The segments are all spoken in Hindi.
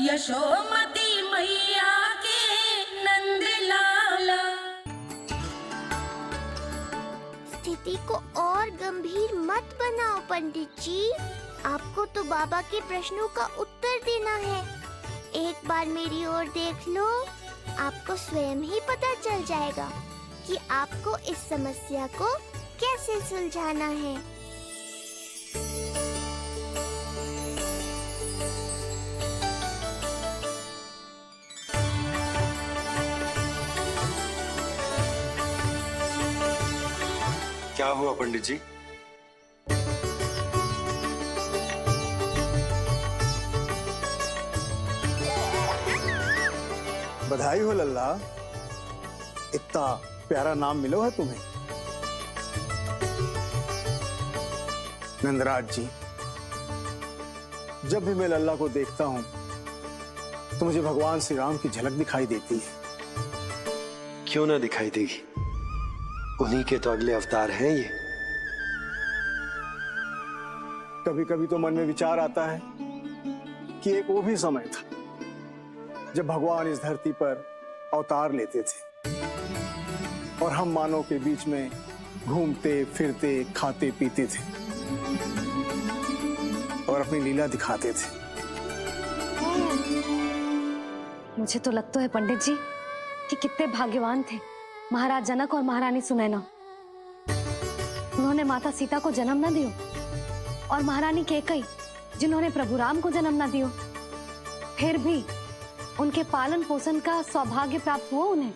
यशोमती मैया के नंद लाला। स्थिति को और गंभीर मत बनाओ पंडित जी। आपको तो बाबा के प्रश्नों का उत्तर देना है। एक बार मेरी ओर देख लो, आपको स्वयं ही पता चल जाएगा कि आपको इस समस्या को कैसे सुलझाना है। क्या हुआ पंडित जी? बधाई हो लल्ला, इतना प्यारा नाम मिलो है तुम्हें। नंदराज जी, जब भी मैं लल्ला को देखता हूं तो मुझे भगवान श्री राम की झलक दिखाई देती है। क्यों ना दिखाई देगी, उन्हीं के तो अगले अवतार हैं ये। कभी कभी तो मन में विचार आता है कि एक वो भी समय था जब भगवान इस धरती पर अवतार लेते थे और हम मानव के बीच में घूमते फिरते खाते पीते थे और अपनी लीला दिखाते थे। मुझे तो लगता है पंडित जी कि कितने भाग्यवान थे महाराज जनक और महारानी सुनैना। उन्होंने माता सीता को जन्म न दियो और महारानी कैकई जिन्होंने प्रभु राम को जन्म न दियो, फिर भी उनके पालन पोषण का सौभाग्य प्राप्त हुआ उन्हें।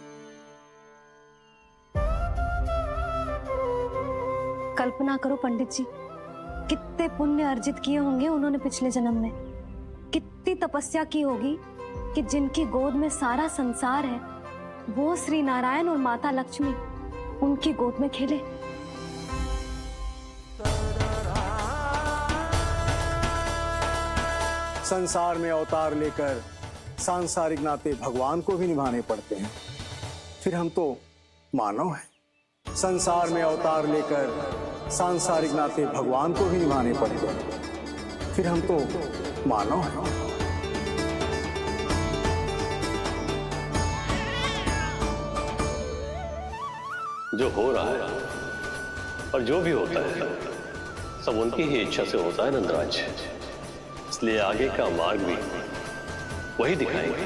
कल्पना करो पंडित जी, कितने पुण्य अर्जित किए होंगे उन्होंने पिछले जन्म में। कितनी तपस्या की होगी कि जिनकी गोद में सारा संसार है वो श्री नारायण और माता लक्ष्मी उनकी गोद में खेले। संसार में अवतार लेकर सांसारिक नाते भगवान को भी निभाने पड़ते हैं, फिर हम तो मानव हैं। संसार में अवतार लेकर सांसारिक नाते भगवान को भी निभाने पड़ते हैं, फिर हम तो मानव हैं। जो हो रहा है और जो भी होता है सब उनकी ही इच्छा से होता है नंदराज, इसलिए आगे का मार्ग भी वही दिखाएंगे।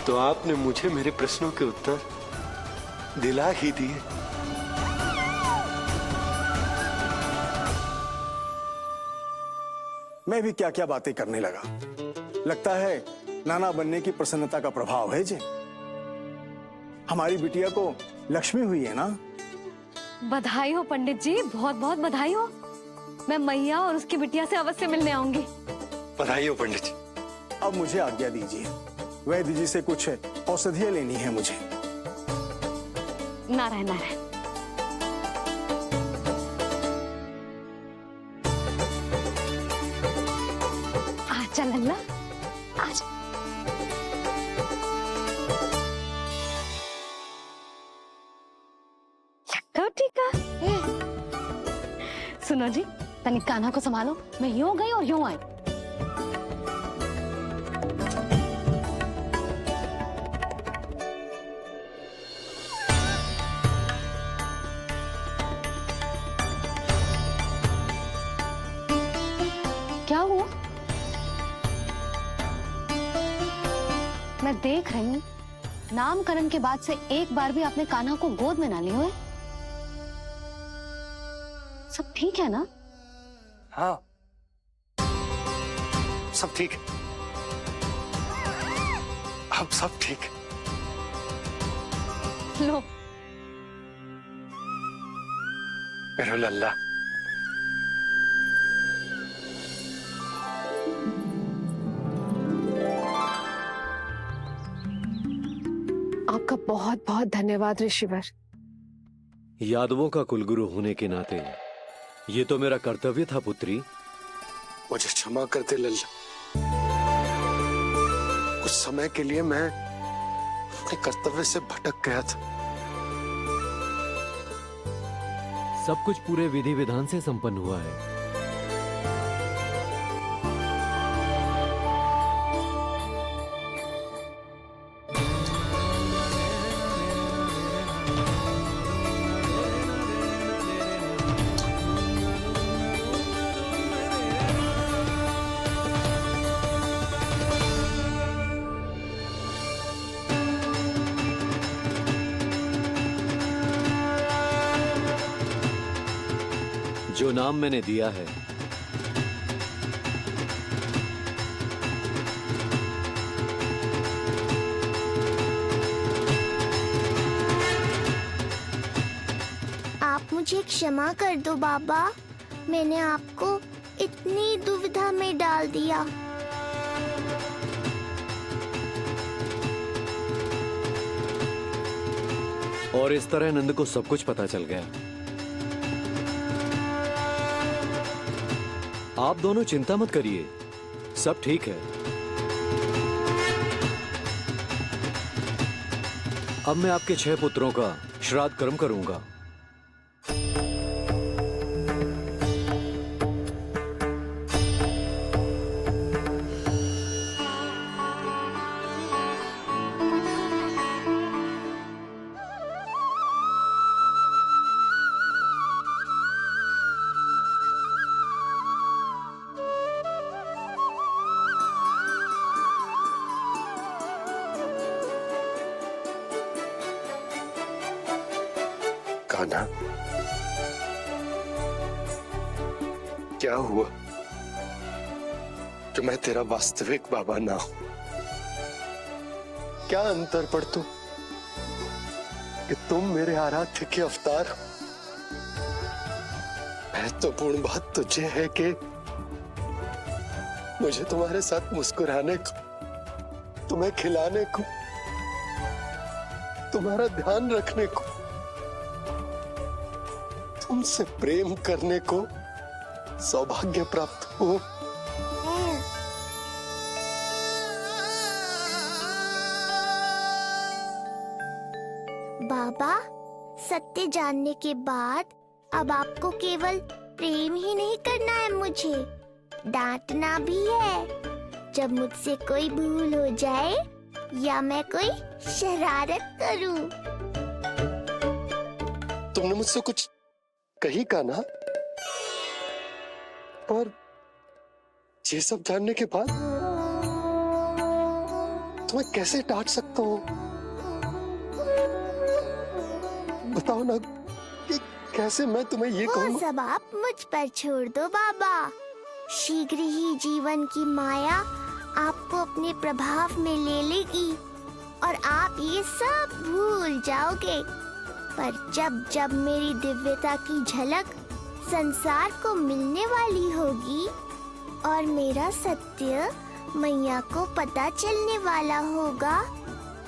तो आपने मुझे मेरे प्रश्नों के उत्तर दिला ही दिए। मैं भी क्या क्या बातें करने लगा। लगता है नाना बनने की प्रसन्नता का प्रभाव है जी। हमारी बिटिया को लक्ष्मी हुई है ना। बधाई हो पंडित जी, बहुत बहुत बधाई हो। मैं मैया और उसकी बिटिया से अवश्य मिलने आऊंगी। बधाई हो पंडित जी। अब मुझे आज्ञा दीजिए, वैद्य जी से कुछ औषधियां लेनी है मुझे। नारायण नारायण। आजा लल्ला, आजा। लगता ठीक है। सुनो जी, तनिक कान्हा को संभालो, मैं यूं गई और यूं आई। क्या हुआ? मैं देख रही हूँ नामकरण के बाद से एक बार भी आपने कान्हा को गोद में ना लिया है। सब ठीक है ना? हाँ, सब ठीक है। अब सब ठीक। लो मेरा लल्ला। आपका बहुत बहुत धन्यवाद ऋषिवर। यादवों का कुलगुरु होने के नाते ये तो मेरा कर्तव्य था पुत्री। मुझे क्षमा कर दे लल्ला, कुछ समय के लिए मैं अपने कर्तव्य से भटक गया था। सब कुछ पूरे विधि विधान से संपन्न हुआ है। जो नाम मैंने दिया है, आप मुझे क्षमा कर दो बाबा, मैंने आपको इतनी दुविधा में डाल दिया। और इस तरह नंद को सब कुछ पता चल गया। आप दोनों चिंता मत करिए, सब ठीक है। अब मैं आपके 6 पुत्रों का श्राद्ध कर्म करूंगा। कान्हा, क्या हुआ जो मैं तेरा वास्तविक बाबा ना हूं? क्या अंतर पड़ तू कि तुम मेरे आराध्य के अवतार हो? महत्वपूर्ण बात तुझे है कि मुझे तुम्हारे साथ मुस्कुराने को, तुम्हें खिलाने को, तुम्हारा ध्यान रखने को, तुमसे प्रेम करने को सौभाग्य प्राप्त हो। बाबा, सत्य जानने के बाद अब आपको केवल प्रेम ही नहीं करना है, मुझे डांटना भी है जब मुझसे कोई भूल हो जाए या मैं कोई शरारत करूं। तुमने मुझसे कुछ कही कान्हा, पर ये सब जानने के बाद तुम्हें कैसे डांट सकता हूँ? बताओ ना कि कैसे मैं तुम्हें ये वो कहूँ? सब आप मुझ पर छोड़ दो बाबा। शीघ्र ही जीवन की माया आपको अपने प्रभाव में ले लेगी और आप ये सब भूल जाओगे। पर जब जब मेरी दिव्यता की झलक संसार को मिलने वाली होगी और मेरा सत्य मैया को पता चलने वाला होगा,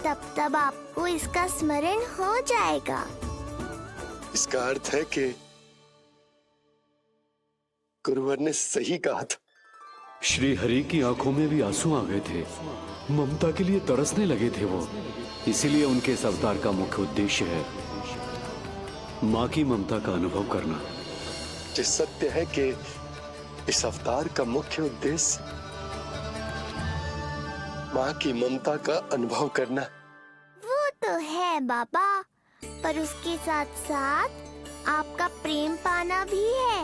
तब तब आपको इसका स्मरण हो जाएगा। इसका अर्थ है कि गुरुवर ने सही कहा था। श्री हरि की आंखों में भी आंसू आ गए थे, ममता के लिए तरसने लगे थे वो। इसीलिए उनके इस अवतार का मुख्य उद्देश्य है माँ की ममता का अनुभव करना। जिस सत्य है कि इस अवतार का मुख्य उद्देश्य माँ की ममता का अनुभव करना। वो तो है बाबा, पर उसके साथ साथ आपका प्रेम पाना भी है।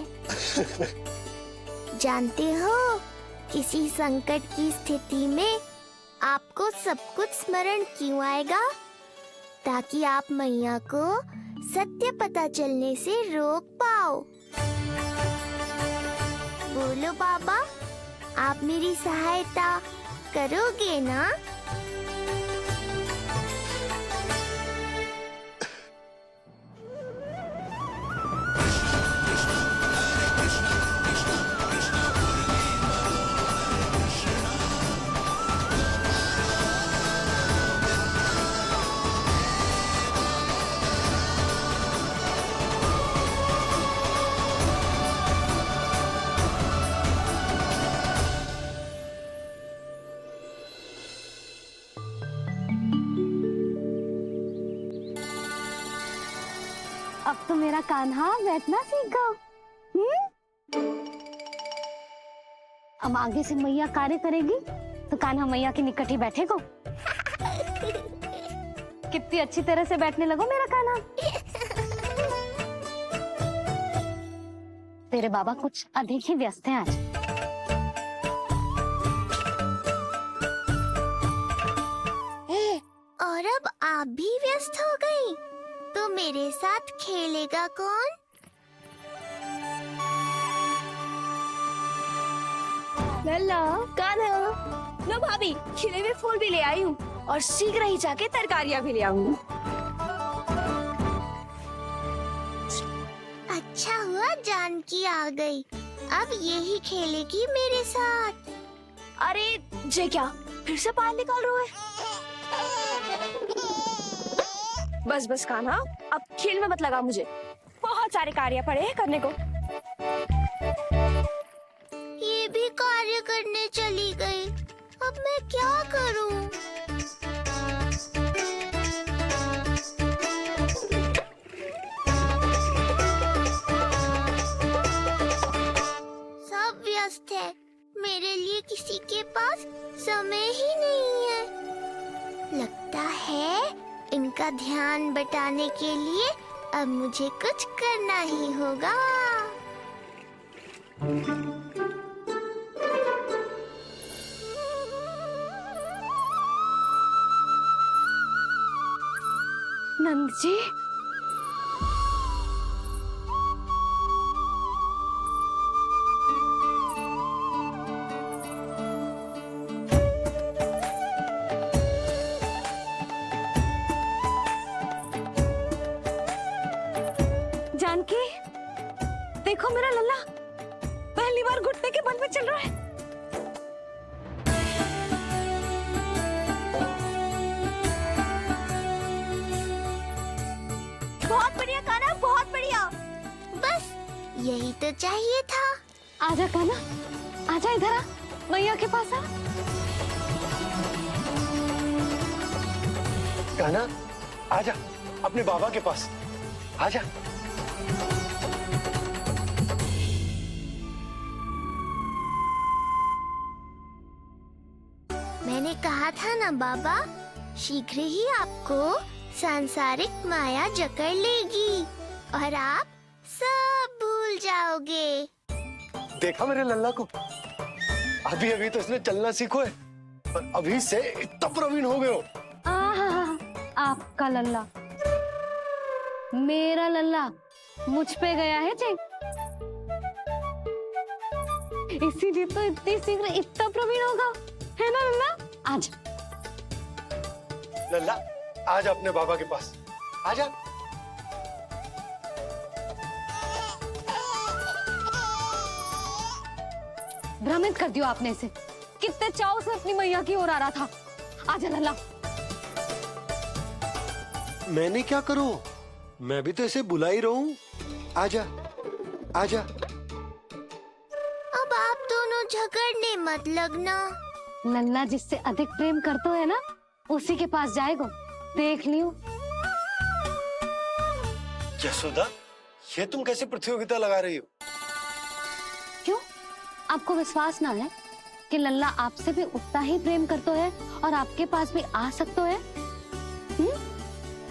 जानते हो, किसी संकट की स्थिति में आपको सब कुछ स्मरण क्यों आएगा? ताकि आप मैया को सत्य पता चलने से रोक पाओ। बोलो बाबा, आप मेरी सहायता करोगे ना? अब तो मेरा कान्हा बैठना सीख गया। अब आगे से मैया कार्य करेगी तो कान्हा मैया के निकट ही बैठेगा। कितनी अच्छी तरह से बैठने लगो मेरा कान्हा। तेरे बाबा कुछ अधिक ही व्यस्त हैं आज। और अब आप भी व्यस्त हो गई, तो मेरे साथ खेलेगा कौन? लल्ला कान्हा, लो भाभी, खिले हुए फूल भी ले आई हूँ और शीघ्र ही जाके तरकारियाँ भी ले आऊंगी। अच्छा हुआ जानकी आ गई। अब यही खेलेगी मेरे साथ। अरे जे क्या फिर से पानी निकाल रहे हो? बस बस कान्हा, अब खेल में मत लगा मुझे। बहुत सारे कार्य पड़े हैं करने को। ये भी कार्य करने चली गई। अब मैं क्या करूं? सब व्यस्त है। मेरे लिए किसी के पास समय ही नहीं है। लगता है इनका ध्यान बटाने के लिए अब मुझे कुछ करना ही होगा। नंद जी, जानकी, देखो मेरा लल्ला पहली बार घुटने के बल पे चल रहा है। बहुत बढ़िया कान्हा, बहुत बढ़िया। बस यही तो चाहिए था। आजा कान्हा, आजा इधर आ, मैया के पास आ। कान्हा, आजा अपने बाबा के पास, आजा। मैंने कहा था ना बाबा, शीघ्र ही आपको सांसारिक माया जकड़ लेगी और आप सब भूल जाओगे। देखा मेरे लल्ला को, अभी अभी तो इसने चलना सीखो है और अभी से इतना प्रवीण हो गए हो। आपका लल्ला, मेरा लल्ला मुझ पे गया है जी, इसीलिए तो इतनी शीघ्र इतना प्रवीण होगा, है ना लल्ला? आजा लल्ला, आजा अपने बाबा के पास, आजा। भ्रमित कर दियो आपने इसे, कितने चाव से अपनी मैया की ओर आ रहा था। आजा लल्ला। मैंने क्या करूं, मैं भी तो इसे बुला ही रहा हूं। आजा, आजा। अब आप दोनों झगड़ने मत लगना। लल्ला जिससे अधिक प्रेम करते है ना, उसी के पास जाएगो, देख लियो। यशोदा, ये तुम कैसे प्रतियोगिता लगा रही हो? क्यों, आपको विश्वास ना है कि लल्ला आपसे भी उतना ही प्रेम करता है और आपके पास भी आ सकता है?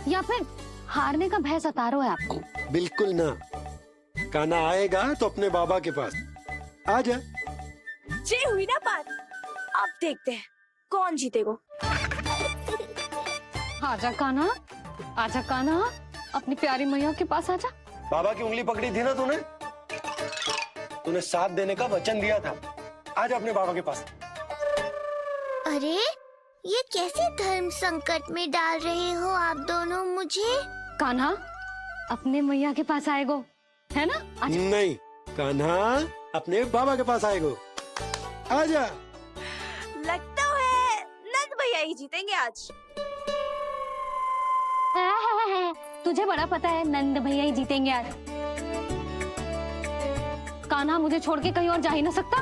या फिर हारने का भय सता रहा है आपको? बिल्कुल ना, कान्हा आएगा तो अपने बाबा के पास, आजा। जे हुई ना बात, अब देखते हैं कौन जीतेगा। आजा कान्हा, आजा कान्हा, अपनी प्यारी मैया के पास आजा। बाबा की उंगली पकड़ी थी ना तूने, तूने साथ देने का वचन दिया था। आजा अपने बाबा के पास। अरे ये कैसे धर्म संकट में डाल रहे हो आप दोनों मुझे? कान्हा अपने मैया के पास आएगो, है ना? आजा। नहीं, कान्हा अपने बाबा के पास आएगो, आजा। लगता है नंद भैया ही जीतेंगे आज। तुझे बड़ा पता है नंद भैया ही जीतेंगे आज। कान्हा मुझे छोड़ के कहीं और जा ही ना सकता।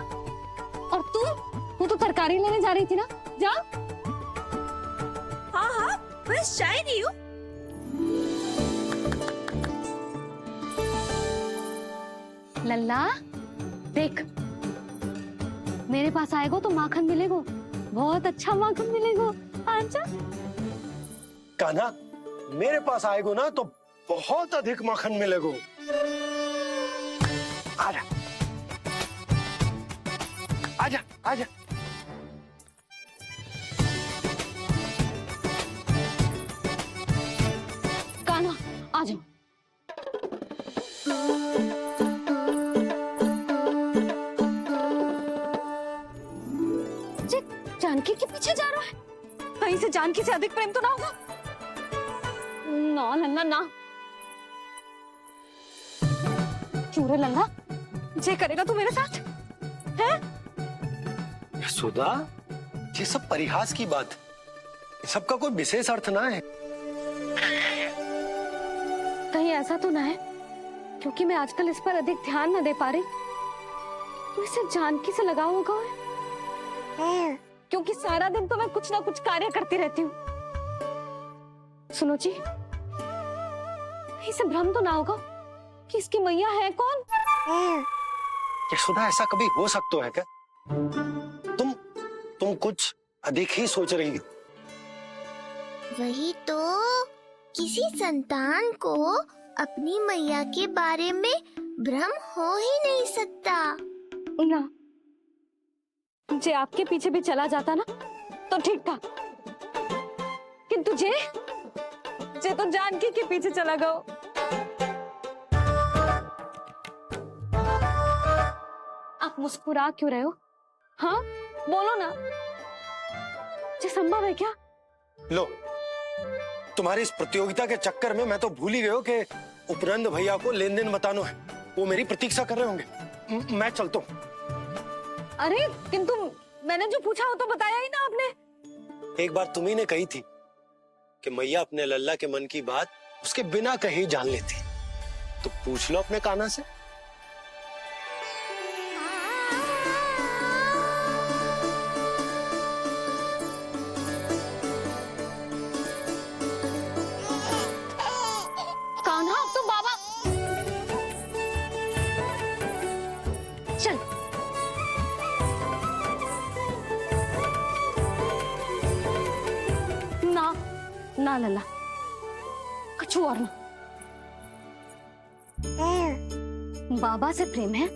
और तू तो तरकारी लेने जा रही थी ना, जा। हाँ हाँ, बस जा ही रही हूँ। लल्ला देख, मेरे पास आएगो तो माखन मिलेगो, बहुत अच्छा माखन मिलेगो। आजा। कान्हा मेरे पास आएगो ना तो बहुत अधिक माखन मिलेगो, आजा, आजा, आजा। कान्हा आ जाओ। जानकी के पीछे जा रहा है? कहीं से जानकी से अधिक प्रेम तो ना होगा? ना लल्ला ना। क्यों रे लल्ला, ये करेगा तू मेरे साथ? हैं? सुधा, ये सब परिहास की बात, सबका कोई विशेष अर्थ ना है। कहीं ऐसा तो ना है क्योंकि मैं आजकल इस पर अधिक ध्यान न दे पा रही तो इसे जानकी से लगाव होगा है? क्योंकि सारा दिन तो मैं कुछ ना कुछ कार्य करती रहती हूँ। सुनो जी, इसे भ्रम तो ना होगा कि इसकी मैया है कौन? यशोदा, ऐसा कभी हो सकता है क्या? तुम कुछ अधिक ही सोच रही हो। वही तो, किसी संतान को अपनी मैया के बारे में भ्रम हो ही नहीं सकता। ना, जे आपके पीछे भी चला जाता ना तो ठीक था, किंतु जे तो जानकी के पीछे चला गया। आप मुस्कुरा क्यों रहे हो? हाँ, बोलो ना, ये संभव है क्या? लो, तुम्हारी इस प्रतियोगिता के चक्कर में मैं तो भूल ही गया कि उपनंद भैया को लेन देन बताना है। वो मेरी प्रतीक्षा कर रहे होंगे। मैं चलता हूँ। अरे किंतु मैंने जो पूछा वो तो बताया ही ना आपने। एक बार तुम्ही ने कही थी कि मैया अपने लल्ला के मन की बात उसके बिना कहे जान लेती, तो पूछ लो अपने कान्हा से। कान्हा, अब तो बाबा चल। ना ना लल्ला, कुछ और ना। बाबा से प्रेम है,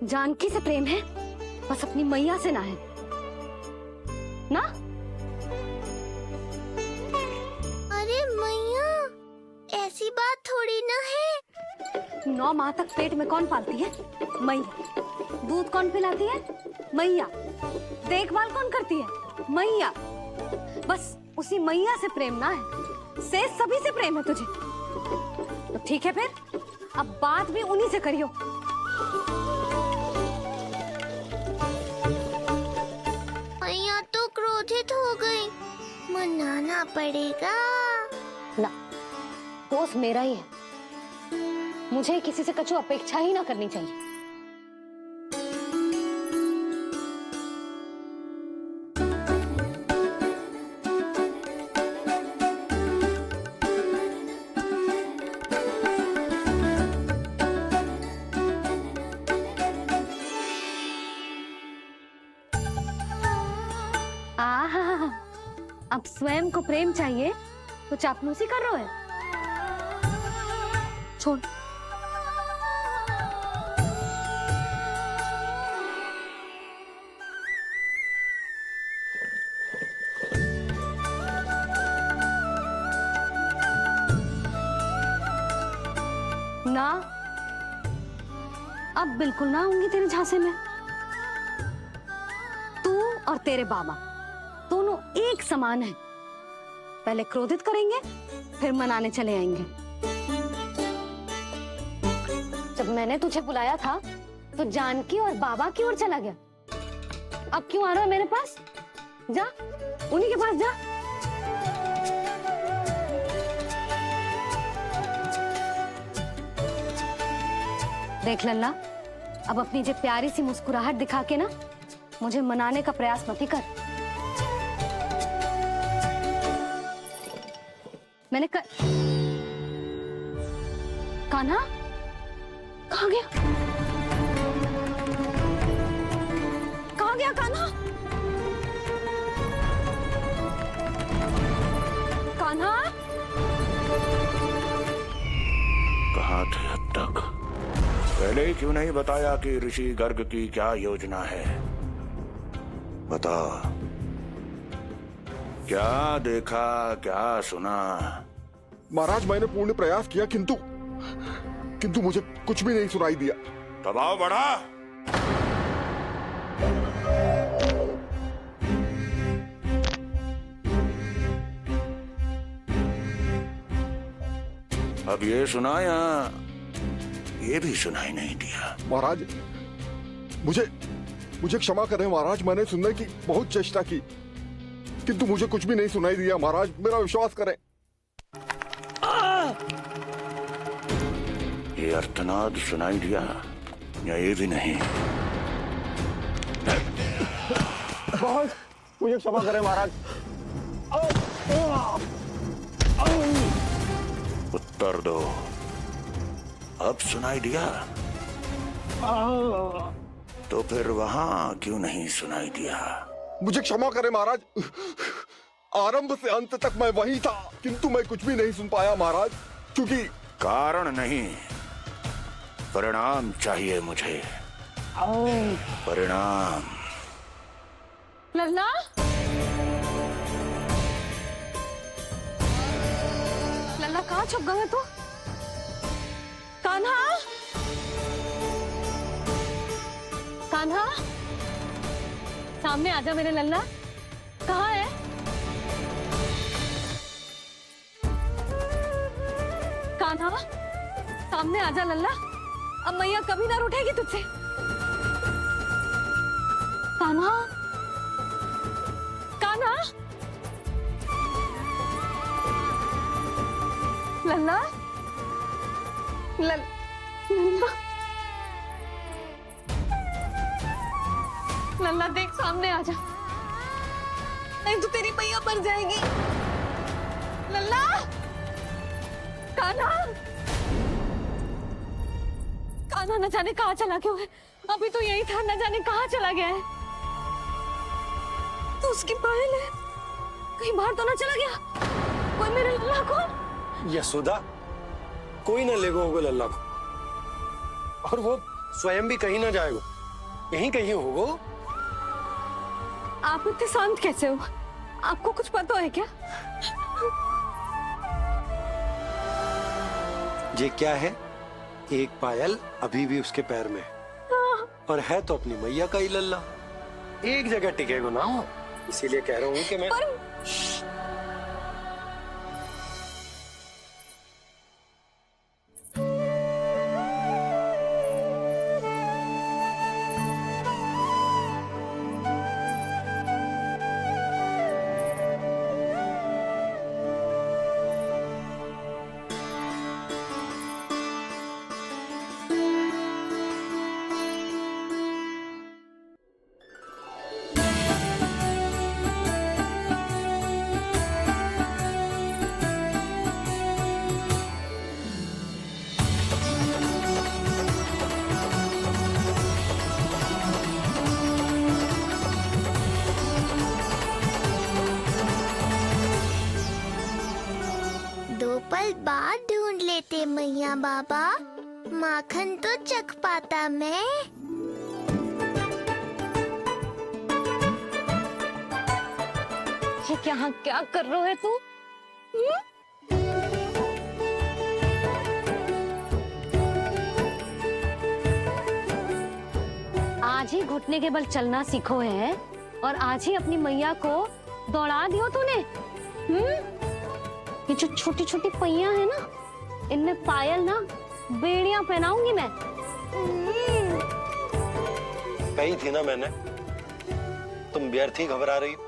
जानकी से प्रेम है, बस अपनी मैया से ना है ना। अरे मैया, ऐसी बात थोड़ी ना है। 9 माह तक पेट में कौन पालती है? मैया। दूध कौन पिलाती है? मैया। देखभाल कौन करती है? मैया। बस उसी मैया से प्रेम ना है, से सभी से प्रेम है तुझे। तो ठीक है फिर, अब बात भी उन्हीं से करियो। मैया तो क्रोधित हो गई, मनाना पड़ेगा। ना, दोस्त मेरा ही है, मुझे किसी से कछु अपेक्षा ही ना करनी चाहिए। आहा, अब स्वयं को प्रेम चाहिए तो चापलूसी कर रहे हो? छोड़। ना, अब बिल्कुल ना आऊंगी तेरे झांसे में। तू और तेरे बाबा दोनों एक समान हैं। पहले क्रोधित करेंगे, फिर मनाने चले आएंगे। जब मैंने तुझे बुलाया था तो जानकी और बाबा की ओर चला गया। अब क्यों आ रहा है मेरे पास? जा, उन्हीं के पास जा। देख लल्ला, अब अपनी जे प्यारी सी मुस्कुराहट दिखा के ना मुझे मनाने का प्रयास मत ही कर। मैंने कान्हा कहाँ गया? कहाँ गया कान्हा? कान्हा, कहाँ थे अब तक? पहले ही क्यों नहीं बताया कि ऋषि गर्ग की क्या योजना है? बता, क्या देखा, क्या सुना? महाराज, मैंने पूर्ण प्रयास किया किंतु मुझे कुछ भी नहीं सुनाई दिया। दबाव बढ़ा। अब ये सुना या ये भी सुनाई नहीं दिया? महाराज, मुझे मुझे क्षमा करें महाराज, मैंने सुनने की बहुत चेष्टा की किंतु मुझे कुछ भी नहीं सुनाई दिया महाराज, मेरा विश्वास करें। ये अर्थनाद सुनाई दिया या ये भी नहीं? बहुत मुझे क्षमा करें महाराज। उत्तर दो, अब सुनाई दिया? तो फिर वहां क्यों नहीं सुनाई दिया? मुझे क्षमा करें महाराज, आरंभ से अंत तक मैं वही था किंतु मैं कुछ भी नहीं सुन पाया महाराज, क्योंकि कारण नहीं, परिणाम चाहिए मुझे। परिणाम। लल्ला, लल्ला कहाँ छुप गए तू? कान्हा, कान्हा, सामने आजा मेरे लल्ला। कहाँ है? कान्हा, सामने आजा लल्ला। अब मैया कभी ना रूठेगी तुझसे। कान्हा, कान्हा, लल्ला, लल्ला, लल्ला देख सामने आ जा, नहीं तो तेरी मैया मर जाएगी। लल्ला, कान्हा, कान्हा न जाने कहाँ चला क्यों है, अभी तो यही था, न जाने कहाँ चला गया है। तो उसकी पायल है, कहीं बाहर तो ना चला गया? कोई मेरे लल्ला को? यशोदा, कोई ना लेगो होगा लल्ला को, और वो स्वयं भी कहीं ना जाएगा, यहीं कहीं होगो। आप इतने शांत कैसे हो? आपको कुछ पता है क्या? ये क्या है? एक पायल अभी भी उसके पैर में है, और है तो अपनी मैया का ही लल्ला, एक जगह टिकेगा ना हो, इसीलिए कह रहा हूँ कि मैं पल बाद ढूंढ लेते मैया बाबा, माखन तो चख पाता मैं। ये क्या कर रहे है तू? आज ही घुटने के बल चलना सीखो है और आज ही अपनी मैया को दौड़ा दियो तूने। ये जो छोटी छोटी पहियां है ना, इनमें पायल ना बेड़ियां पहनाऊंगी मैं। कही थी ना मैंने, तुम व्यर्थ ही घबरा रही हो,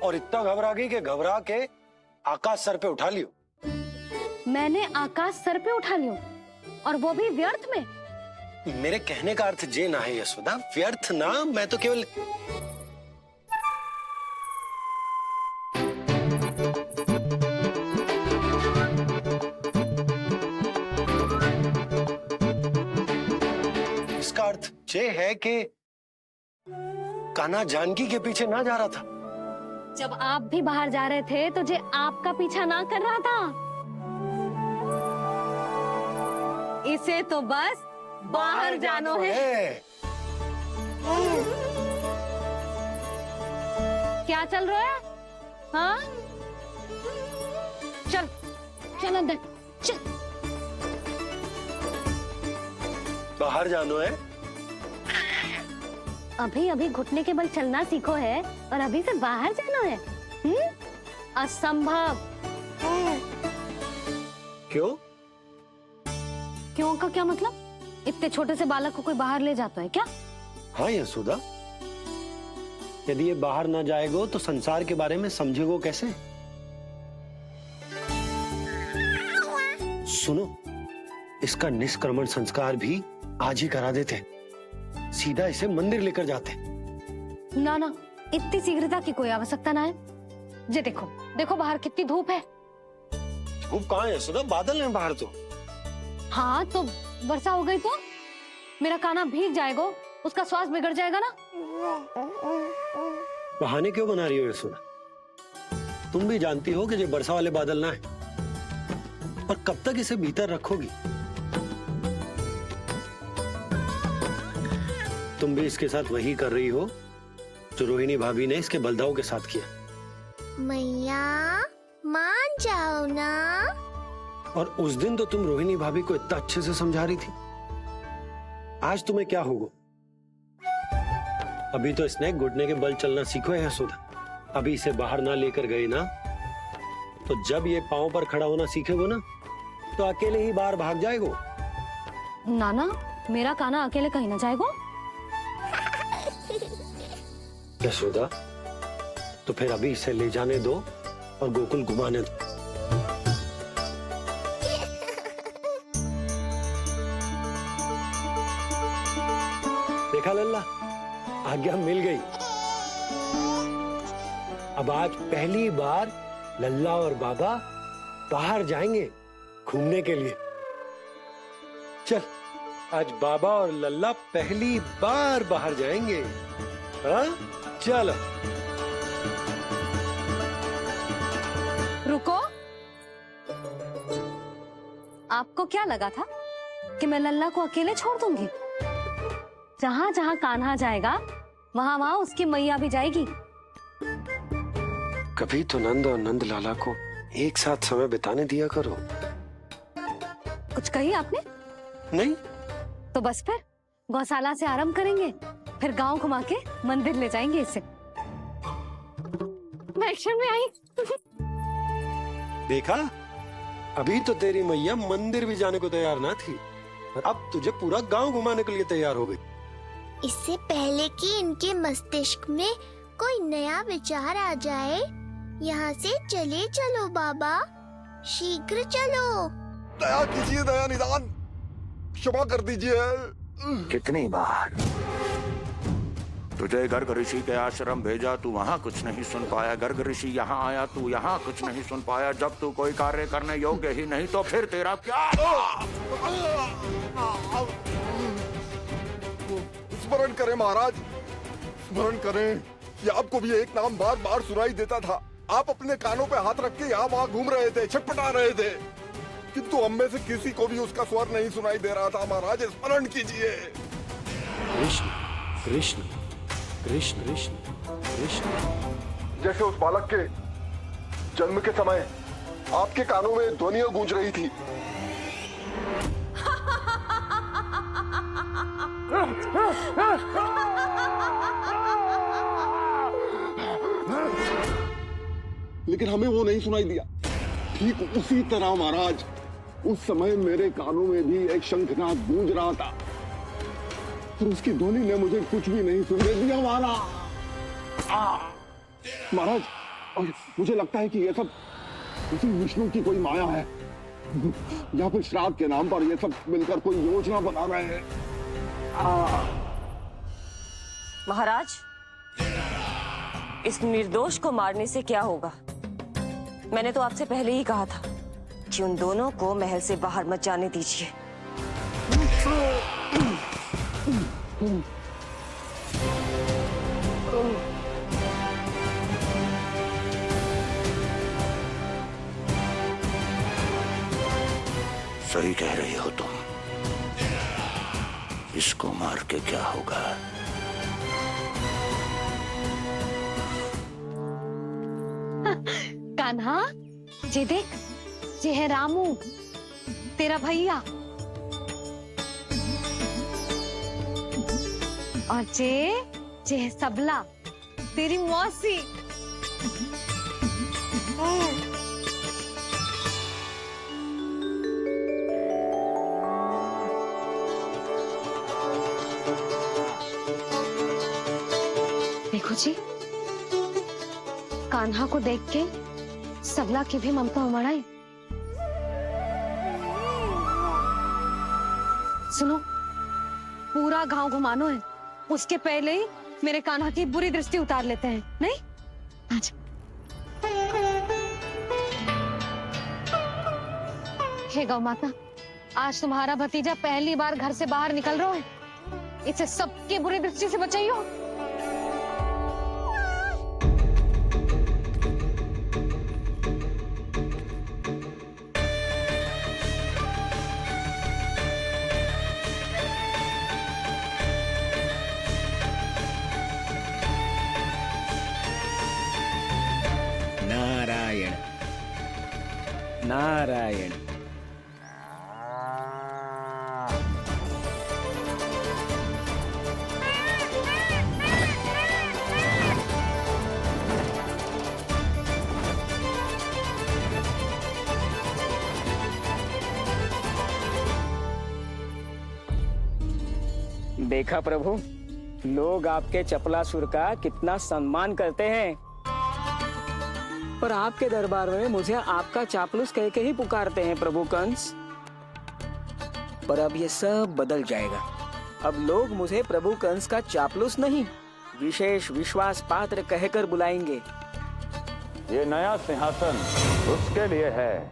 और इतना घबरा गई कि घबरा के आकाश सर पे उठा लियो। मैंने आकाश सर पे उठा लियो, और वो भी व्यर्थ में? मेरे कहने का अर्थ जे ना है यशोदा, व्यर्थ ना, मैं तो केवल इसका अर्थ ये है कि कान्हा जानकी के पीछे ना जा रहा था। जब आप भी बाहर जा रहे थे तो जे आपका पीछा ना कर रहा था। इसे तो बस बाहर जानो है। क्या चल रहा है? हाँ, चल चल अंदर चल। बाहर जानो है? अभी अभी घुटने के बल चलना सीखो है और अभी से बाहर जाना है? असंभव। क्यों? क्यों का क्या मतलब? इतने छोटे से बालक को कोई बाहर ले जाता है क्या? हाँ यशोदा, यदि ये बाहर ना जाएगो तो संसार के बारे में समझेगो कैसे? सुनो, इसका निष्क्रमण संस्कार भी आज ही करा देते, सीधा इसे मंदिर लेकर जाते। ना ना, इतनी शीघ्रता की कोई आवश्यकता ना है। जे देखो देखो बाहर कितनी धूप है। धूप कहाँ है यशोदा? बादल है बाहर तो। हाँ तो वर्षा हो गई तो मेरा कान्हा भीग जाएगा, उसका स्वास्थ्य बिगड़ जाएगा ना। बहाने क्यों बना रही हो यशोदा? तुम भी जानती हो कि ये वर्षा वाले बादल ना है, और कब तक इसे भीतर रखोगी? तुम भी इसके साथ वही कर रही हो जो रोहिणी भाभी ने इसके बलदाऊ के साथ किया। मैया मान जाओ ना। और उस दिन तो तुम रोहिणी भाभी को इतना अच्छे से समझा रही थी, आज तुम्हें क्या होगा? अभी तो इसने घुटने के बल चलना सीखो है यशोदा। अभी इसे बाहर ना लेकर गए ना, तो जब ये पांव पर खड़ा होना सीखेगो ना, तो अकेले ही बाहर भाग जाएगो। नाना, मेरा कान्हा अकेले कहीं ना जाएगा। यशोदा, तो फिर अभी इसे ले जाने दो और गोकुल घुमाने दो। देखा लल्ला, आज्ञा मिल गई। अब आज पहली बार लल्ला और बाबा बाहर जाएंगे घूमने के लिए। चल, आज बाबा और लल्ला पहली बार बाहर जाएंगे। हाँ, चलो। रुको, आपको क्या लगा था कि मैं लल्ला को अकेले छोड़ दूंगी? जहां जहां कान्हा जाएगा वहां वहां उसकी मैया भी जाएगी। कभी तो नंद और नंद लाला को एक साथ समय बिताने दिया करो। कुछ कही आपने? नहीं। तो बस फिर गौशाला से आरंभ करेंगे, फिर गांव घुमा के मंदिर ले जाएंगे इसे। मैं एक्शन में आई। देखा, अभी तो तेरी मैया मंदिर भी जाने को तैयार ना थी, और अब तुझे पूरा गांव घुमाने के लिए तैयार हो गई। इससे पहले कि इनके मस्तिष्क में कोई नया विचार आ जाए, यहाँ से चले चलो बाबा, शीघ्र चलो। दया कीजिए, दया निदान, क्षमा कर दीजिए। कितनी बार तुझे गर्ग ऋषि के आश्रम भेजा, तू वहाँ कुछ नहीं सुन पाया। गर्ग ऋषि यहाँ आया, तू यहाँ कुछ नहीं सुन पाया। जब तू कोई कार्य करने योग्य ही नहीं, तो फिर तेरा क्या? स्मरण करें महाराज, स्मरण करें कि आपको भी एक नाम बार बार सुनाई देता था। आप अपने कानों पे हाथ रख के यहाँ वहाँ घूम रहे थे, छटपटा रहे थे, किंतु हम में से किसी को भी उसका स्वर नहीं सुनाई दे रहा था। महाराज, स्मरण कीजिए। कृष्ण कृष्ण कृष्ण कृष्ण कृष्ण। जैसे उस बालक के जन्म के समय आपके कानों में ध्वनियां गूंज रही थी। लेकिन हमें वो नहीं सुनाई दिया। ठीक उसी तरह महाराज, उस समय मेरे कानों में भी एक शंखनाद गूंज रहा था, और उसकी ध्वनि ने मुझे कुछ भी नहीं सुनने दिया महाराज। और मुझे लगता है कि ये सब किसी विष्णु की कोई माया है, या फिर श्राद्ध के नाम पर ये सब मिलकर कोई योजना बना रहे हैं। महाराज, इस निर्दोष को मारने से क्या होगा? मैंने तो आपसे पहले ही कहा था कि उन दोनों को महल से बाहर मत जाने दीजिए। सही कह रही हो तुम। इसको मार के क्या होगा? कान्हा, जे देख, जे है रामू, तेरा भैया, और जे है सबला, तेरी मौसी। देखो जी, कान्हा को देख के सबला की भी ममता उमड़ आई। सुनो, पूरा गांव घुमानो है, उसके पहले ही मेरे कान्हा की बुरी दृष्टि उतार लेते हैं, नहीं? अच्छा। हे गौ माता, आज तुम्हारा भतीजा पहली बार घर से बाहर निकल रहा है, इसे सबकी बुरी दृष्टि से बचाइयो। नारायण नारायण। देखा प्रभु, लोग आपके चपलासुर का कितना सम्मान करते हैं, पर आपके दरबार में मुझे आपका चापलूस कह के ही पुकारते हैं प्रभु कंस। पर अब ये सब बदल जाएगा। अब लोग मुझे प्रभु कंस का चापलूस नहीं, विशेष विश्वास पात्र कहकर बुलाएंगे। ये नया सिंहासन उसके लिए है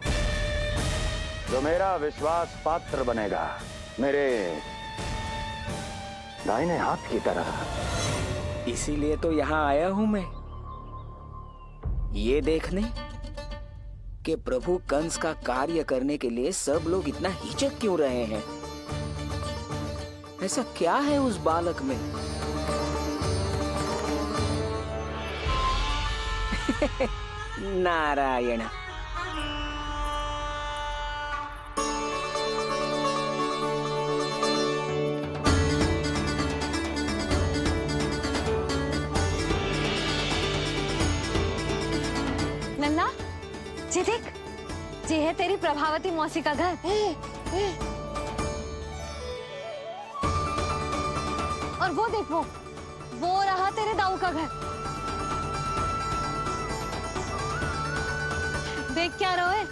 जो मेरा विश्वास पात्र बनेगा, मेरे दाहिने हाथ की तरह। इसीलिए तो यहाँ आया हूँ मैं, ये देखने कि प्रभु कंस का कार्य करने के लिए सब लोग इतना हिचक क्यों रहे हैं। ऐसा क्या है उस बालक में? नारायण। नन्ना, जी देख, ये है तेरी प्रभावती मौसी का घर। और वो देख, वो रहा तेरे दाऊ का घर। देख क्या रोए,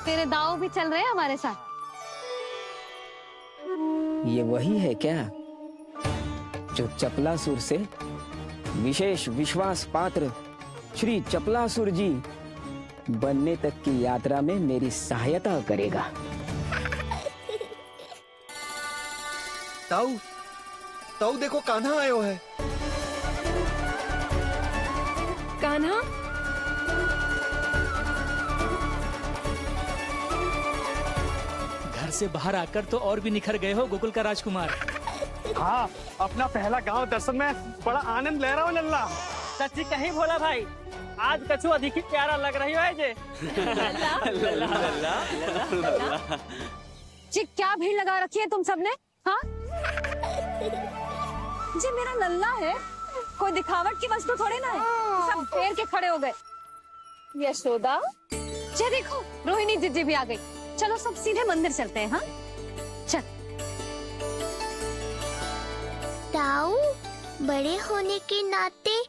तेरे दाऊ भी चल रहे हैं हमारे साथ। ये वही है क्या जो चपलासुर से विशेष विश्वास पात्र श्री चपलासुर जी बनने तक की यात्रा में मेरी सहायता करेगा? ताऊ, ताऊ देखो, कान्हा आयो है। कान्हा, घर से बाहर आकर तो और भी निखर गए हो गोकुल का राजकुमार। हाँ, अपना पहला गांव दर्शन में बड़ा आनंद ले रहा हूँ लल्ला। सच्ची कहीं भोला भाई, आज कछु अधिक ही प्यारा लग रही है जे। जी क्या भीड़ लगा रखी है तुम सबने? हाँ जी, मेरा लल्ला है, कोई दिखावट की वस्तु थोड़ी ना है। सब फेर के खड़े हो गए। यशोदा, जी देखो, रोहिणी जीजी भी आ गई। चलो सब सीधे मंदिर चलते हैं। हाँ चल। ताऊ, बड़े होने के नाते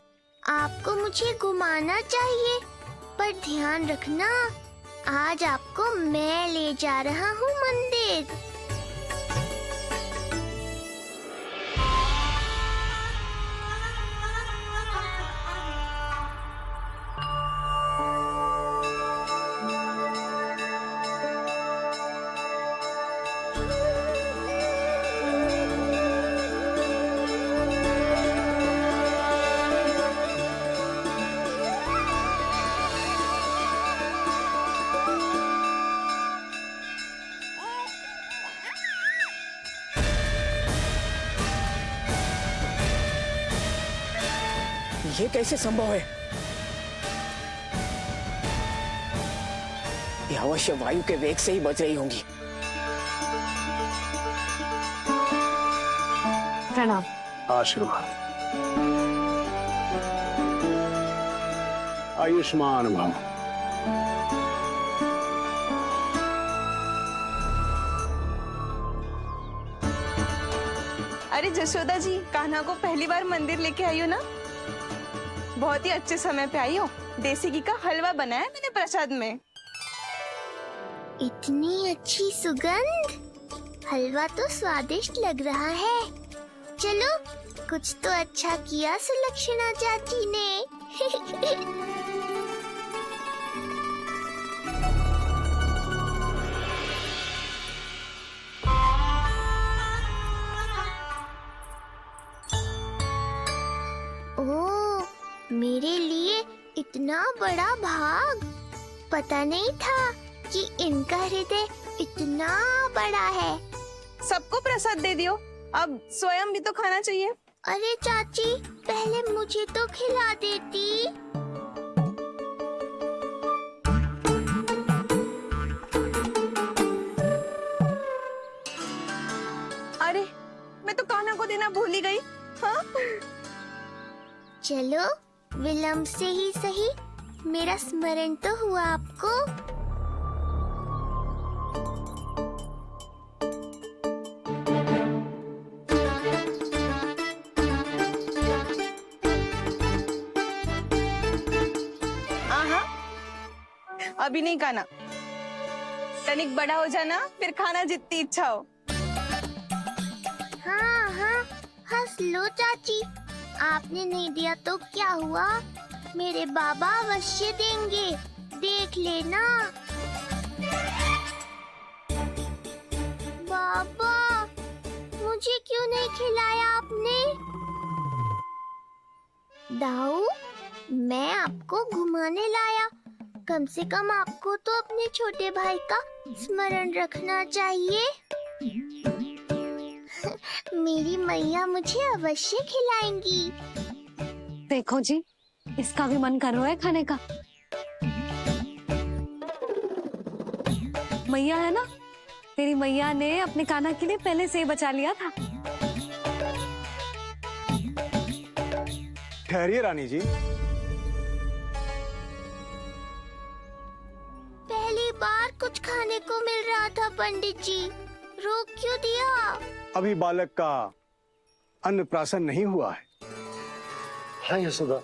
आपको मुझे घुमाना चाहिए, पर ध्यान रखना, आज आपको मैं ले जा रहा हूँ मंदिर। ये कैसे संभव है? ये अवश्य वायु के वेग से ही बच रही होंगी। प्रणाम। आशीर्वाद। आयुष्मान भव। अरे जशोदा जी, कान्हा को पहली बार मंदिर लेके आई हो ना? बहुत ही अच्छे समय पे आई हो। देसी घी का हलवा बनाया मैंने प्रसाद में। इतनी अच्छी सुगंध, हलवा तो स्वादिष्ट लग रहा है। चलो, कुछ तो अच्छा किया सुलक्षणा चाची ने। ओह, मेरे लिए इतना बड़ा भाग। पता नहीं था कि इनका हृदय इतना बड़ा है। सबको प्रसाद दे दियो, अब स्वयं भी तो खाना चाहिए। अरे चाची, पहले मुझे तो खिला देती। अरे, मैं तो कान्हा को देना भूल ही गई। हाँ? चलो, विलंब से ही सही, मेरा स्मरण तो हुआ आपको। अभी नहीं खाना, तनिक बड़ा हो जाना, फिर खाना जितनी इच्छा हो। हाँ हाँ, हंस लो चाची। आपने नहीं दिया तो क्या हुआ, मेरे बाबा अवश्य देंगे, देख लेना। बाबा, मुझे क्यों नहीं खिलाया आपने? दाऊ, मैं आपको घुमाने लाया, कम से कम आपको तो अपने छोटे भाई का स्मरण रखना चाहिए। मेरी मैया मुझे अवश्य खिलाएंगी। देखो जी, इसका भी मन कर रहा है खाने का। मैया है ना, तेरी मैया ने अपने कान्हा के लिए पहले से ही बचा लिया था। ठहरिए रानी जी, पहली बार कुछ खाने को मिल रहा था पंडित जी, रोक क्यों दिया? अभी बालक का अन्नप्राशन नहीं हुआ है। हाँ यशोदा,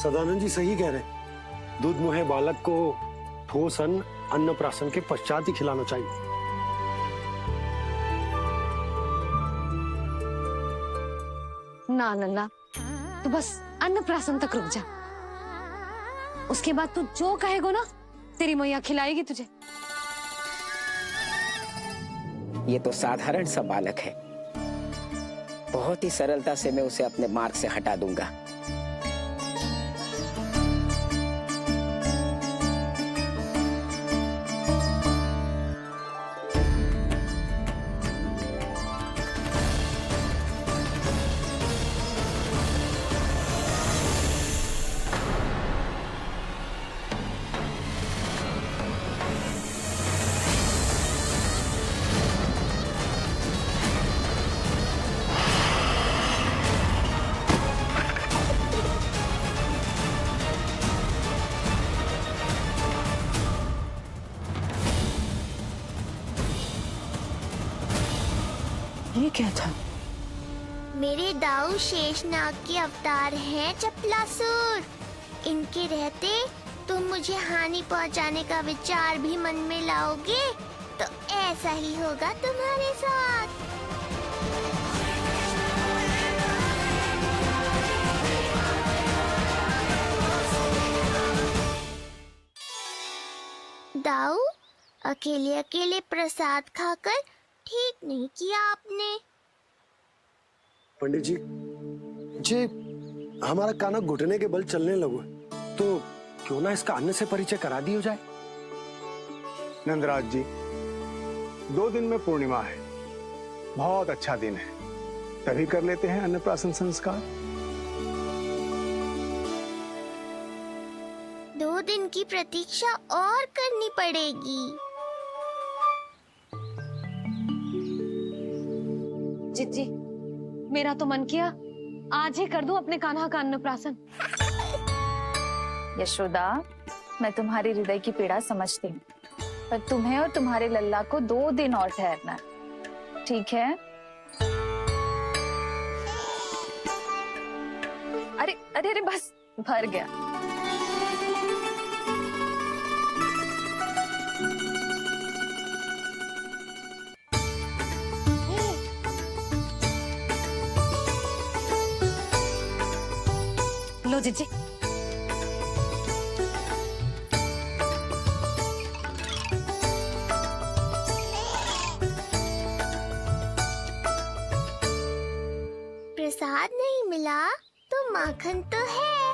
सदानंद जी सही कह रहे। दूध मुहे बालक को ठोस अन्न अन्नप्राशन के पश्चात ही खिलाना चाहिए। ना नन्ना, तू बस अन्नप्राशन तक रुक जा, उसके बाद तू जो कहेगो ना, तेरी मैया खिलाएगी तुझे। ये तो साधारण सा बालक है, बहुत ही सरलता से मैं उसे अपने मार्ग से हटा दूंगा। ये क्या था? मेरे दाऊ शेषनाग के अवतार हैं चपलासुर। इनके रहते तुम मुझे हानि पहुंचाने का विचार भी मन में लाओगे तो ऐसा ही होगा तुम्हारे साथ। दाऊ, अकेले अकेले प्रसाद खाकर ठीक नहीं किया आपने। पंडित जी, जे हमारा कान्हा घुटने के बल चलने लगो तो क्यों ना इसका अन्न से परिचय करा दिया जाए। नंदराज जी, 2 दिन में पूर्णिमा है, बहुत अच्छा दिन है, तभी कर लेते हैं अन्नप्राशन संस्कार। 2 दिन की प्रतीक्षा और करनी पड़ेगी। जिज्जी, मेरा तो मन किया आज ही कर दूं अपने कान्हा का अन्नप्राशन। यशोदा, मैं तुम्हारी हृदय की पीड़ा समझती हूँ, पर तुम्हें और तुम्हारे लल्ला को 2 दिन और ठहरना है, ठीक है? अरे अरे अरे, बस भर गया। लो जीजी। प्रसाद नहीं मिला तो माखन तो है।